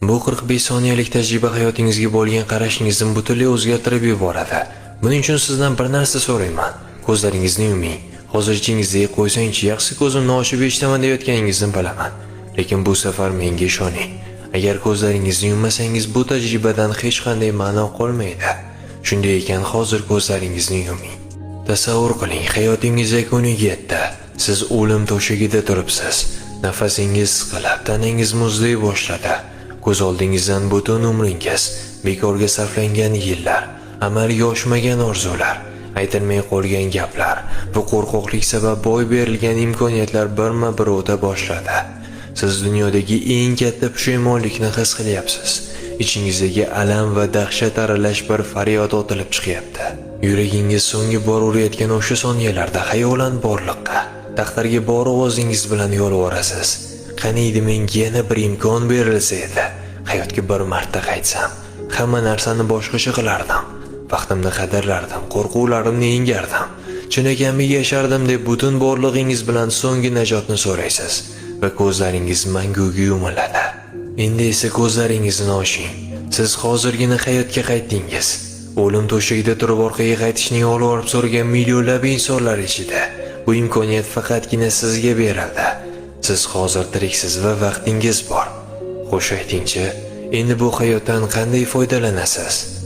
Bu 45 soniyalik tajriba hayotingizga bo'lgan qarashingizni butunlay o'zgartirib yuboradi. Buning uchun sizdan bir narsa so'rayman. Ko'zlaringizni yuming. Hozir ichingizga qo'ysangchi, yaxshi ko'zimni ochib eshitaman deyotganingizni bilaman. Lekin bu safar menga ishoning. Agar ko'zlaringizni yummasangiz bu tajribadan hech qanday ma'no qolmaydi. Shunday ekan hozir ko'zlaringizni yuming. Tasavvur qiling, hayotingiz yakuniga yetdi. Siz o'lim to'shagida turibsiz. Nafasingiz siqilib, tanangiz muzlay boshladi. Ko'z oldingizdan butun umringiz, bekorga sarflangan yillar, amalga oshmagan orzular, aytilmay qolgan gaplar va qo'rqoqlik sabab boy berilgan imkoniyatlar birma-bir o'ta boshladi. Siz dunyodagi eng katta pushaymonlikni his qilyapsiz. Ichingizdagi alam va dahshat aralash bir faryod otilib chiqyapti. Yuragingiz so'nggi bor urayotgan o'sha soniyalarda xayolan borliqqa, taqdirga bor ovozingiz bilan yolvorasiz. Qani edi menga yana bir imkon berilsa edi. Hayotga bir marta qaytsam, hamma narsani boshqacha qilardim. Vaqtimni qadrlardim, qo'rquvlarimni yengardim. Chinakamiga yashardim deb butun borlig'ingiz bilan so'nggi najotni so'raysiz va ko'zlaringiz manguga yumiladi. Endi esa ko'zlaringizni oching. Siz hozirgina hayotga qaytdingiz. O'lim to'shagida turib orqaga qaytishning olib so'ragan millionlab insonlar ichida bu imkoniyat faqatgina sizga berildi. Siz hozir tiriksiz va vaqtingiz bor. Xo'sh aytingchi, endi bu hayotdan qanday foydalanasiz?